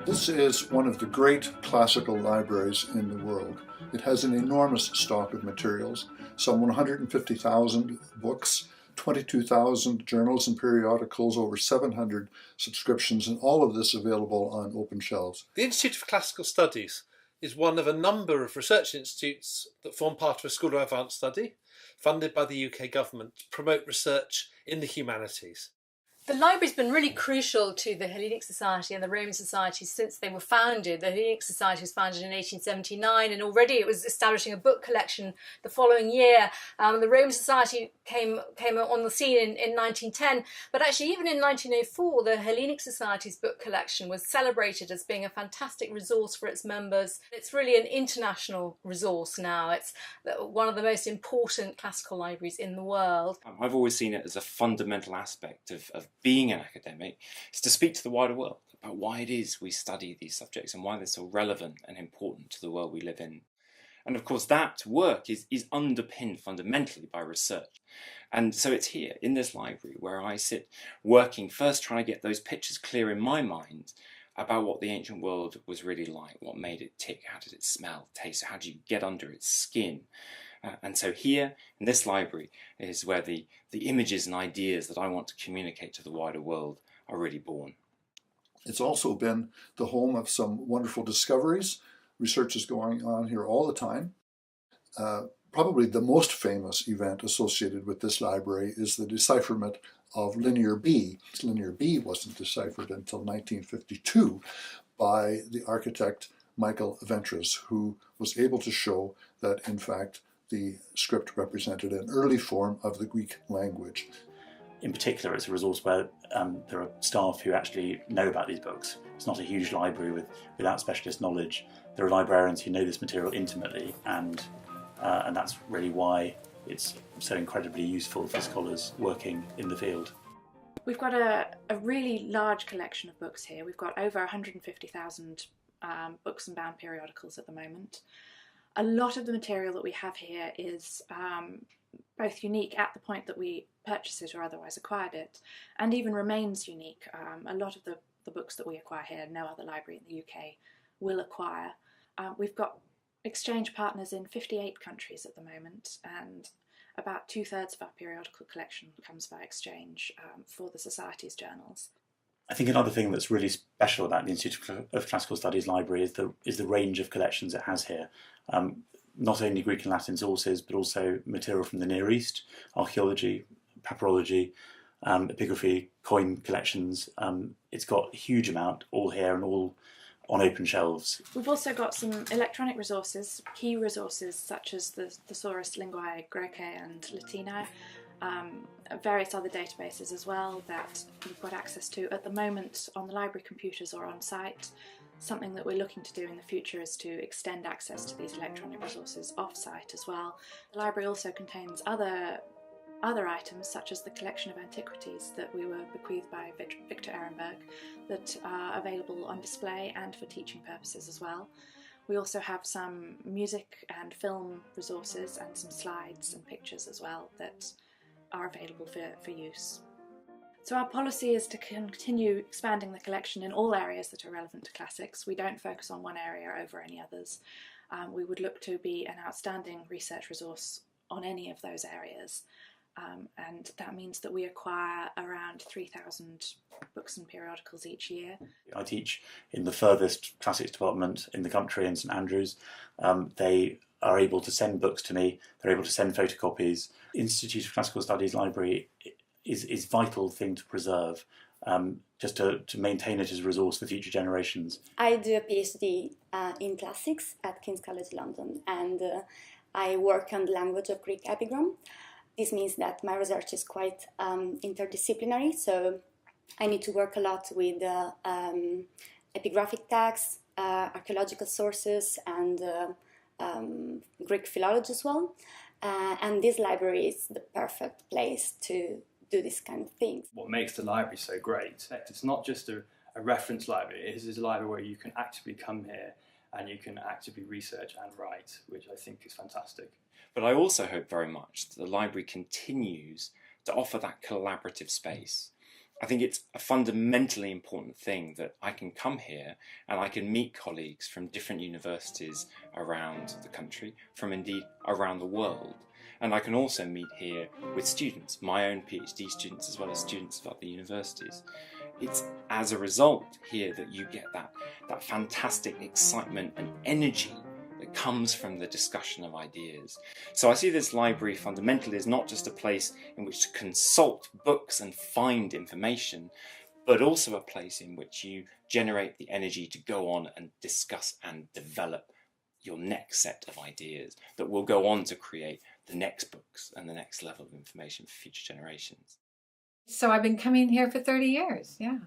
This is one of the great classical libraries in the world. It has an enormous stock of materials, some 150,000 books, 22,000 journals and periodicals, over 700 subscriptions, and all of this available on open shelves. The Institute of Classical Studies is one of a number of research institutes that form part of a School of Advanced Study, funded by the UK government to promote research in the humanities. The library's been really crucial to the Hellenic Society and the Roman Society since they were founded. The Hellenic Society was founded in 1879, and already it was establishing a book collection the following year. The Roman Society came on the scene in 1910, but actually even in 1904 the Hellenic Society's book collection was celebrated as being a fantastic resource for its members. It's really an international resource now. It's one of the most important classical libraries in the world. I've always seen it as a fundamental aspect of being an academic, is to speak to the wider world about why it is we study these subjects and why they're so relevant and important to the world we live in. And of course that work is underpinned fundamentally by research. And so it's here in this library where I sit working, first trying to get those pictures clear in my mind about what the ancient world was really like, what made it tick, how did it smell, taste, how do you get under its skin. And so here, in this library, is where the images and ideas that I want to communicate to the wider world are really born. It's also been the home of some wonderful discoveries. Research is going on here all the time. Probably the most famous event associated with this library is the decipherment of Linear B. Linear B wasn't deciphered until 1952 by the architect Michael Ventris, who was able to show that, in fact, the script represented an early form of the Greek language. In particular, it's a resource where there are staff who actually know about these books. It's not a huge library without specialist knowledge. There are librarians who know this material intimately, and that's really why it's so incredibly useful for scholars working in the field. We've got a really large collection of books here. We've got over 150,000 books and bound periodicals at the moment. A lot of the material that we have here is both unique at the point that we purchased it or otherwise acquired it, and even remains unique. A lot of the books that we acquire here, no other library in the UK will acquire. We've got exchange partners in 58 countries at the moment, and about 2/3 of our periodical collection comes by exchange for the Society's journals. I think another thing that's really special about the Institute of Classical Studies Library is the range of collections it has here. Not only Greek and Latin sources, but also material from the Near East, archaeology, papyrology, epigraphy, coin collections. It's got a huge amount all here and all on open shelves. We've also got some electronic resources, key resources such as the Thesaurus Linguae Graecae and Latinae, various other databases as well that we've got access to at the moment on the library computers or on site. Something that we're looking to do in the future is to extend access to these electronic resources off-site as well. The library also contains other items such as the collection of antiquities that we were bequeathed by Victor Ehrenberg that are available on display and for teaching purposes as well. We also have some music and film resources and some slides and pictures as well that are available for use. So our policy is to continue expanding the collection in all areas that are relevant to classics. We don't focus on one area over any others. We would look to be an outstanding research resource on any of those areas. And that means that we acquire around 3,000 books and periodicals each year. I teach in the furthest classics department in the country in St Andrews. They are able to send books to me, they're able to send photocopies. Institute of Classical Studies Library is a vital thing to preserve, just to maintain it as a resource for future generations. I do a PhD in classics at King's College London, and I work on the language of Greek epigram. This means that my research is quite interdisciplinary, so I need to work a lot with epigraphic texts, archaeological sources, and Greek philology as well. And this library is the perfect place to do this kind of things. What makes the library so great, it's not just a reference library, it is a library where you can actively come here and you can actively research and write, which I think is fantastic. But I also hope very much that the library continues to offer that collaborative space. I think it's a fundamentally important thing that I can come here and I can meet colleagues from different universities around the country, from indeed around the world. And I can also meet here with students, my own PhD students as well as students of other universities. It's as a result here that you get that fantastic excitement and energy that comes from the discussion of ideas. So I see this library fundamentally as not just a place in which to consult books and find information, but also a place in which you generate the energy to go on and discuss and develop your next set of ideas that will go on to create the next books and the next level of information for future generations. So I've been coming here for 30 years, yeah.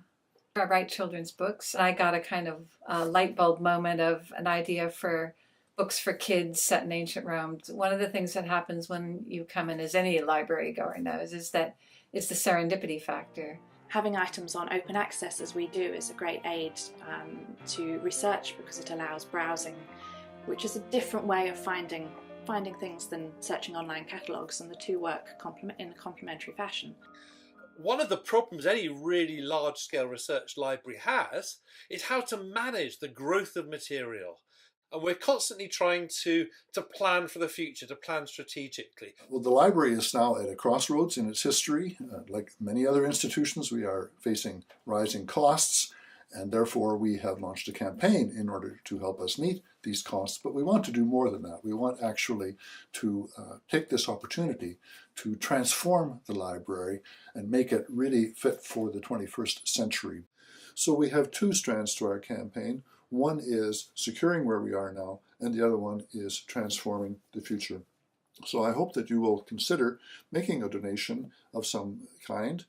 I write children's books. I got a kind of light bulb moment of an idea for books for kids set in ancient Rome. One of the things that happens when you come in, as any library goer knows, is that it's the serendipity factor. Having items on open access as we do is a great aid to research, because it allows browsing, which is a different way of finding things than searching online catalogues, and the two work in a complementary fashion. One of the problems any really large-scale research library has is how to manage the growth of material. And we're constantly trying to plan for the future, to plan strategically. Well, the library is now at a crossroads in its history. Like many other institutions, we are facing rising costs, and therefore we have launched a campaign in order to help us meet these costs. But we want to do more than that. We want actually to take this opportunity to transform the library and make it really fit for the 21st century. So we have two strands to our campaign. One is securing where we are now, and the other one is transforming the future. So I hope that you will consider making a donation of some kind.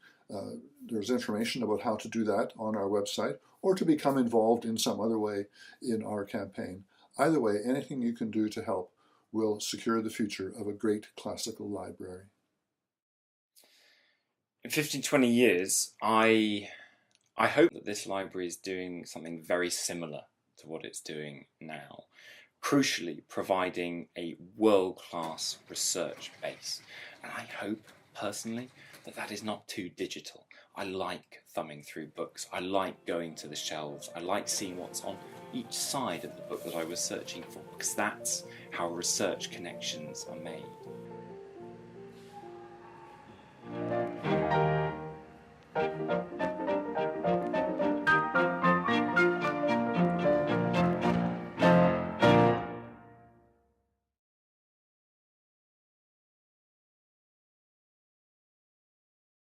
There's information about how to do that on our website, or to become involved in some other way in our campaign. Either way, anything you can do to help will secure the future of a great classical library. In 15, 20 years, I hope that this library is doing something very similar to what it's doing now, crucially providing a world-class research base. And I hope, personally, that that is not too digital. I like thumbing through books. I like going to the shelves. I like seeing what's on each side of the book that I was searching for, because that's how research connections are made.